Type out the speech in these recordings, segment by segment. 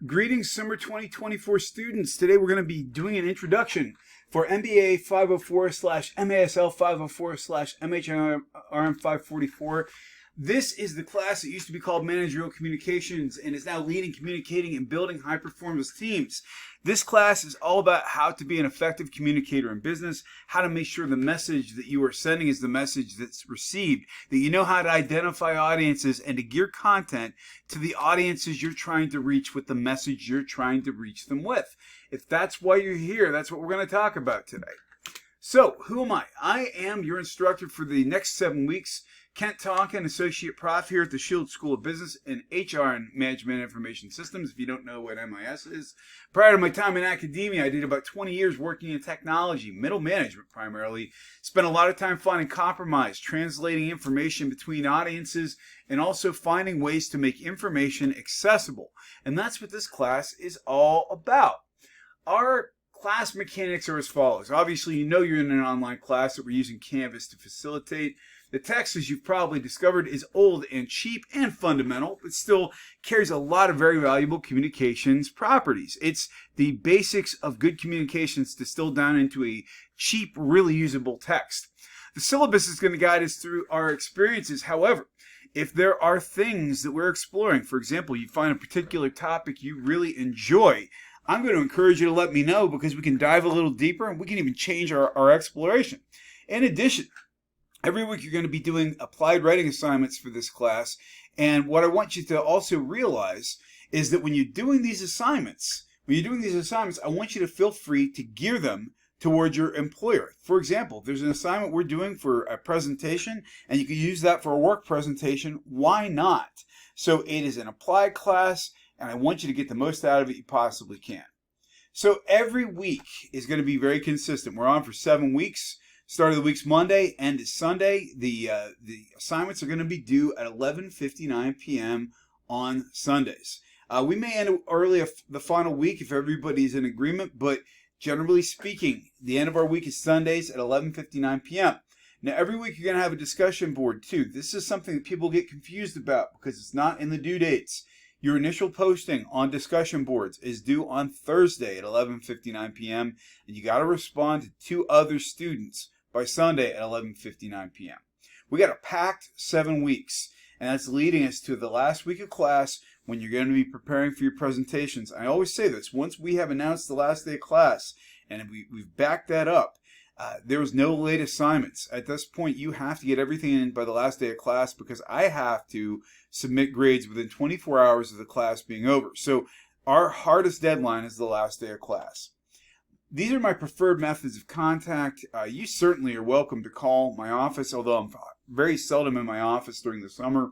Greetings, summer 2024 students. Today we're going to be doing an introduction for MBA504/MASL504/MHRM544. This is the class that used to be called Managerial Communications and is now leading, communicating, and building high-performance teams. This class is all about how to be an effective communicator in business, how to make sure the message that you are sending is the message that's received, that you know how to identify audiences and to gear content to the audiences you're trying to reach with the message you're trying to reach them with. If that's why you're here, that's what we're going to talk about today. So, who am I? I am your instructor for the next 7 weeks. Kent Tonkin, Associate Prof here at the Shield School of Business in HR and Management Information Systems, if you don't know what MIS is. Prior to my time in academia, I did about 20 years working in technology, middle management primarily. Spent a lot of time finding compromise, translating information between audiences, and also finding ways to make information accessible. And that's what this class is all about. Our class mechanics are as follows. Obviously, you know you're in an online class that we're using Canvas to facilitate. The text, as you've probably discovered, is old and cheap and fundamental, but still carries a lot of very valuable communications properties. It's the basics of good communications distilled down into a cheap, really usable text. The syllabus is going to guide us through our experiences. However, if there are things that we're exploring, for example, you find a particular topic you really enjoy, I'm going to encourage you to let me know because we can dive a little deeper and we can even change our exploration. In addition, every week you're going to be doing applied writing assignments for this class, and what I want you to also realize is that when you're doing these assignments, I want you to feel free to gear them towards your employer. For example, if there's an assignment we're doing for a presentation and you can use that for a work presentation, why not? So it is an applied class, and I want you to get the most out of it you possibly can. So every week is going to be very consistent. We're on for 7 weeks. Start of the week's Monday, end is Sunday. The assignments are going to be due at 11:59 p.m. on Sundays. We may end early the final week if everybody's in agreement, but generally speaking, the end of our week is Sundays at 11:59 p.m. Now, every week you're going to have a discussion board too. This is something that people get confused about because it's not in the due dates. Your initial posting on discussion boards is due on Thursday at 11:59 p.m. and you got to respond to 2 other students by Sunday at 11:59 p.m. We got a packed 7 weeks, and that's leading us to the last week of class when you're going to be preparing for your presentations. I always say this, once we have announced the last day of class and we've backed that up, there is no late assignments. At this point, you have to get everything in by the last day of class because I have to submit grades within 24 hours of the class being over. So our hardest deadline is the last day of class. These are my preferred methods of contact. You certainly are welcome to call my office, although I'm very seldom in my office during the summer.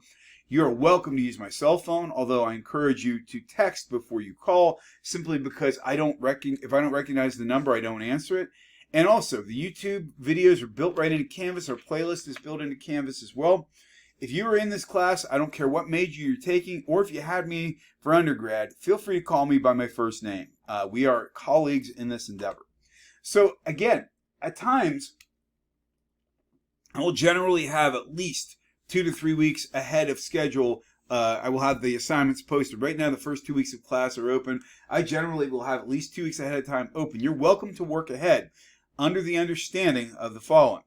You are welcome to use my cell phone, although I encourage you to text before you call, simply because if I don't recognize the number, I don't answer it. And also, the YouTube videos are built right into Canvas. Our playlist is built into Canvas as well. If you are in this class, I don't care what major you're taking, or if you had me for undergrad, feel free to call me by my first name. We are colleagues in this endeavor. So again, at times, I will generally have at least 2 to 3 weeks ahead of schedule. I will have the assignments posted. Right now, the first 2 weeks of class are open. I generally will have at least 2 weeks ahead of time open. You're welcome to work ahead under the understanding of the following.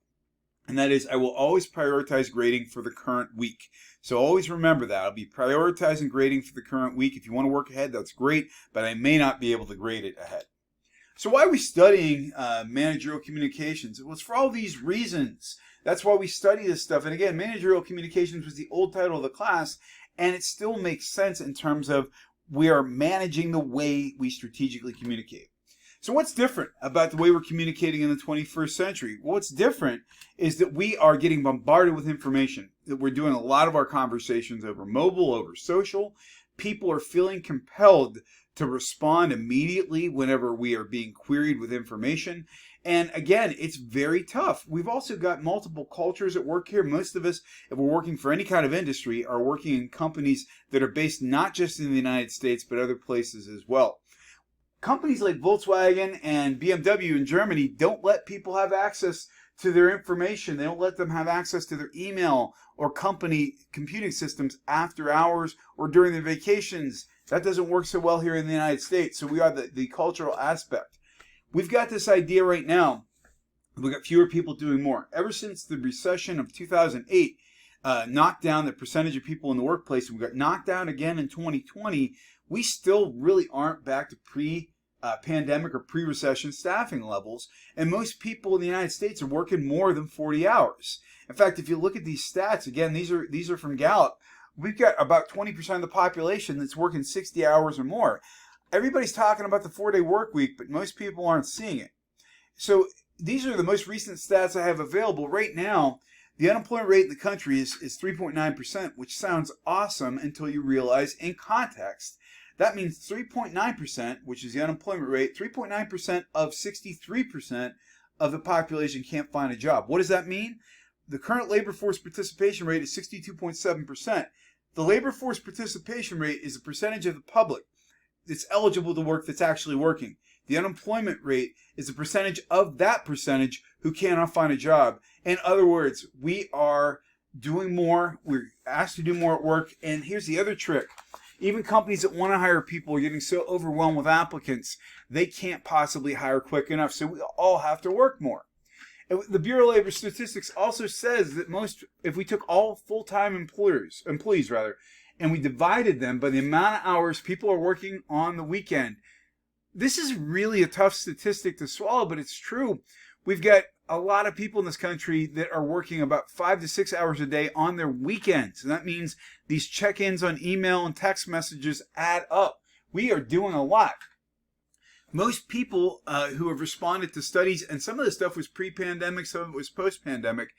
And that is, I will always prioritize grading for the current week. So always remember that. I'll be prioritizing grading for the current week. If you want to work ahead, that's great, but I may not be able to grade it ahead. So why are we studying managerial communications? Well, it's for all these reasons. That's why we study this stuff. And again, managerial communications was the old title of the class, and it still makes sense in terms of we are managing the way we strategically communicate. So what's different about the way we're communicating in the 21st century? Well, what's different is that we are getting bombarded with information, that we're doing a lot of our conversations over mobile, over social. People are feeling compelled to respond immediately whenever we are being queried with information. And again, it's very tough. We've also got multiple cultures at work here. Most of us, if we're working for any kind of industry, are working in companies that are based not just in the United States, but other places as well. Companies like Volkswagen and BMW in Germany don't let people have access to their information. They don't let them have access to their email or company computing systems after hours or during their vacations. That doesn't work so well here in the United States. So we are the cultural aspect. We've got this idea right now. We've got fewer people doing more. Ever since the recession of 2008 knocked down the percentage of people in the workplace, we got knocked down again in 2020, we still really aren't back to pre-pandemic or pre-recession staffing levels. And most people in the United States are working more than 40 hours. In fact, if you look at these stats, again, these are from Gallup, we've got about 20% of the population that's working 60 hours or more. Everybody's talking about the 4-day work week, but most people aren't seeing it. So these are the most recent stats I have available. Right now, the unemployment rate in the country is 3.9%, which sounds awesome until you realize in context, that means 3.9%, which is the unemployment rate, 3.9% of 63% of the population can't find a job. What does that mean? The current labor force participation rate is 62.7%. The labor force participation rate is the percentage of the public that's eligible to work that's actually working. The unemployment rate is the percentage of that percentage who cannot find a job. In other words, we are doing more. We're asked to do more at work. And here's the other trick. Even companies that want to hire people are getting so overwhelmed with applicants, they can't possibly hire quick enough. So we all have to work more. The Bureau of Labor Statistics also says that if we took all full-time employees, and we divided them by the amount of hours people are working on the weekend, this is really a tough statistic to swallow, but it's true. We've got a lot of people in this country that are working about 5 to 6 hours a day on their weekends. And that means these check-ins on email and text messages add up. We are doing a lot. Most people who have responded to studies, and some of the stuff was pre-pandemic, some of it was post-pandemic,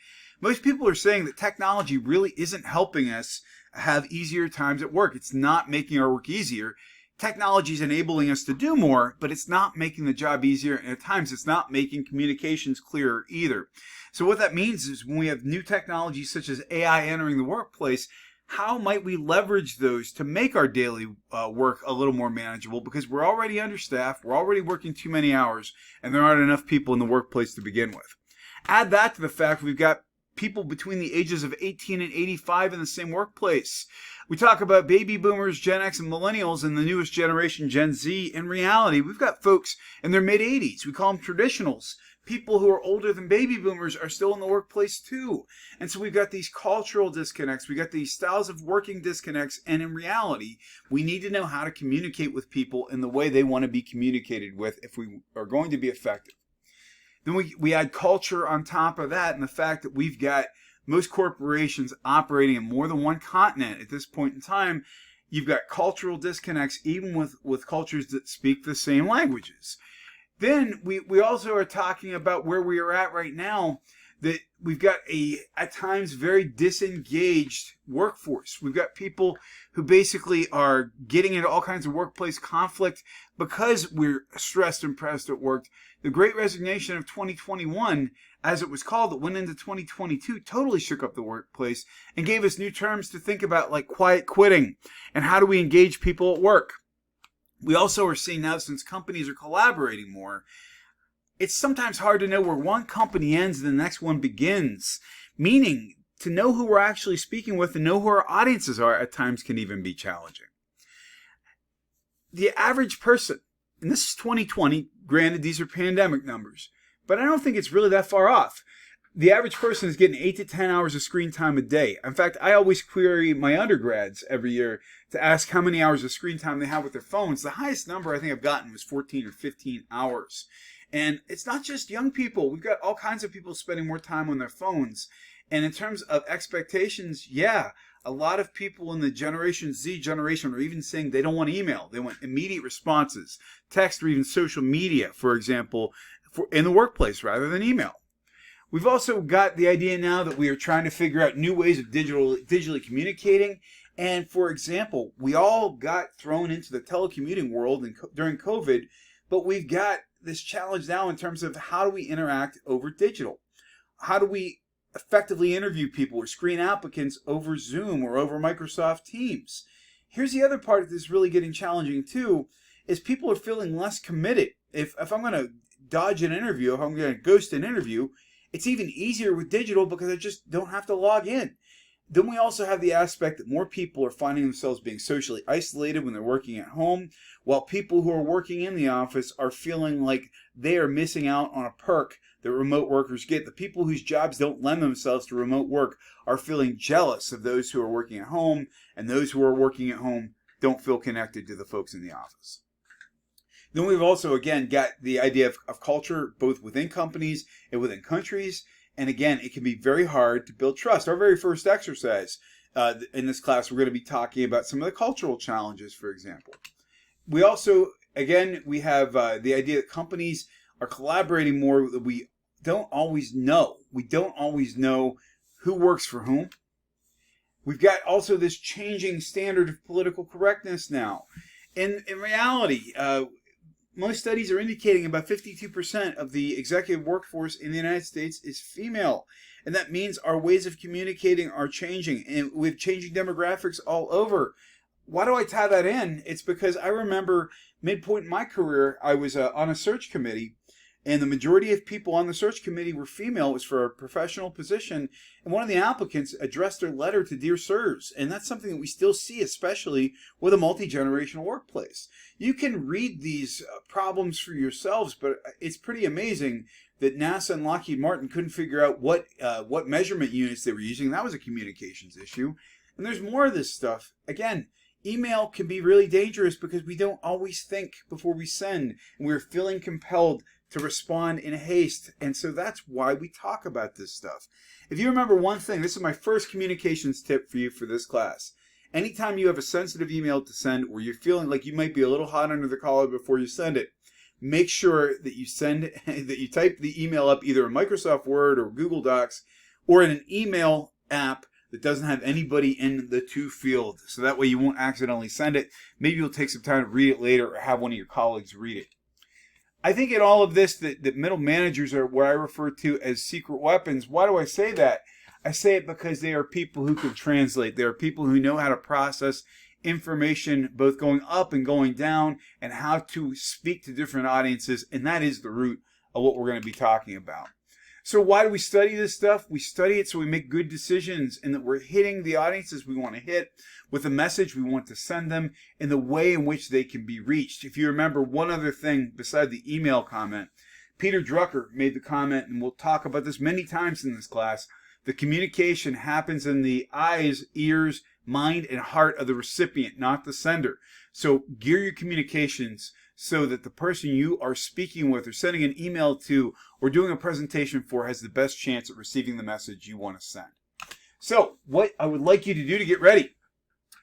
most people are saying that technology really isn't helping us have easier times at work. It's not making our work easier. Technology is enabling us to do more, but it's not making the job easier, and at times it's not making communications clearer either. So what that means is when we have new technologies such as AI entering the workplace, how might we leverage those to make our daily work a little more manageable? Because we're already understaffed, we're already working too many hours, and there aren't enough people in the workplace to begin with. Add that to the fact we've got people between the ages of 18 and 85 in the same workplace. We talk about baby boomers, Gen X, and millennials, and the newest generation, Gen Z. In reality, we've got folks in their mid-80s. We call them traditionals. People who are older than baby boomers are still in the workplace too. And so we've got these cultural disconnects. We've got these styles of working disconnects. And in reality, we need to know how to communicate with people in the way they want to be communicated with if we are going to be effective. Then we add culture on top of that, and the fact that we've got most corporations operating in more than one continent at this point in time. You've got cultural disconnects even with cultures that speak the same languages. Then we also are talking about where we are at right now, that we've got at times very disengaged workforce. We've got people who basically are getting into all kinds of workplace conflict because we're stressed and pressed at work. The Great Resignation of 2021, as it was called, that went into 2022, totally shook up the workplace and gave us new terms to think about, like quiet quitting and how do we engage people at work. We also are seeing now, since companies are collaborating more, it's sometimes hard to know where one company ends and the next one begins, meaning to know who we're actually speaking with and know who our audiences are at times can even be challenging. The average person, and this is 2020, granted these are pandemic numbers, but I don't think it's really that far off. The average person is getting 8 to 10 hours of screen time a day. In fact, I always query my undergrads every year to ask how many hours of screen time they have with their phones. The highest number I think I've gotten was 14 or 15 hours. And it's not just young people. We've got all kinds of people spending more time on their phones. And in terms of expectations, yeah, a lot of people in the Generation Z generation are even saying they don't want email. They want immediate responses, text, or even social media, for example, in the workplace rather than email. We've also got the idea now that we are trying to figure out new ways of digitally communicating. And for example, we all got thrown into the telecommuting world during COVID, but we've got this challenge now in terms of how do we interact over digital? How do we effectively interview people or screen applicants over Zoom or over Microsoft Teams? Here's the other part that's really getting challenging too, is people are feeling less committed. If I'm going to dodge an interview, if I'm going to ghost an interview, it's even easier with digital because I just don't have to log in. Then we also have the aspect that more people are finding themselves being socially isolated when they're working at home, while people who are working in the office are feeling like they are missing out on a perk that remote workers get. The people whose jobs don't lend themselves to remote work are feeling jealous of those who are working at home, and those who are working at home don't feel connected to the folks in the office. Then we've also, again, got the idea of culture, both within companies and within countries. And again, it can be very hard to build trust. Our very first exercise in this class, we're going to be talking about some of the cultural challenges, for example. We also, again, we have the idea that companies are collaborating more, that we don't always know. We don't always know who works for whom. We've got also this changing standard of political correctness now. In reality, most studies are indicating about 52% of the executive workforce in the United States is female. And that means our ways of communicating are changing, and with changing demographics all over. Why do I tie that in? It's because I remember midpoint in my career, I was on a search committee, and the majority of people on the search committee were female. It was for a professional position, and one of the applicants addressed their letter to Dear Sirs, and that's something that we still see, especially with a multi-generational workplace. You can read these problems for yourselves, but it's pretty amazing that NASA and Lockheed Martin couldn't figure out what measurement units they were using. That was a communications issue, and there's more of this stuff. Again, email can be really dangerous because we don't always think before we send, and we're feeling compelled to respond in haste. And so that's why we talk about this stuff. If you remember one thing, this is my first communications tip for you for this class. Anytime you have a sensitive email to send, or you're feeling like you might be a little hot under the collar before you send it, make sure that you type the email up either in Microsoft Word or Google Docs, or in an email app that doesn't have anybody in the to field. So that way you won't accidentally send it. Maybe you'll take some time to read it later, or have one of your colleagues read it. I think in all of this that middle managers are what I refer to as secret weapons. Why do I say that? I say it because they are people who can translate. They are people who know how to process information, both going up and going down, and how to speak to different audiences. And that is the root of what we're going to be talking about. So why do we study this stuff? We study it so we make good decisions, and that we're hitting the audiences we want to hit with the message we want to send them in the way in which they can be reached. If you remember one other thing beside the email comment, Peter Drucker made the comment, and we'll talk about this many times in this class, the communication happens in the eyes, ears, mind, and heart of the recipient, not the sender. So gear your communications so that the person you are speaking with or sending an email to or doing a presentation for has the best chance at receiving the message you want to send. So what I would like you to do to get ready,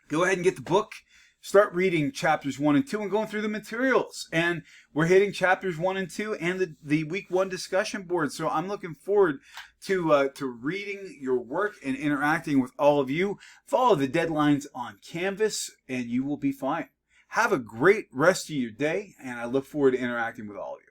go ahead and get the book, start reading chapters 1 and 2 and going through the materials. And we're hitting chapters 1 and 2 and the week 1 discussion board. So I'm looking forward to reading your work and interacting with all of you. Follow the deadlines on Canvas and you will be fine. Have a great rest of your day, and I look forward to interacting with all of you.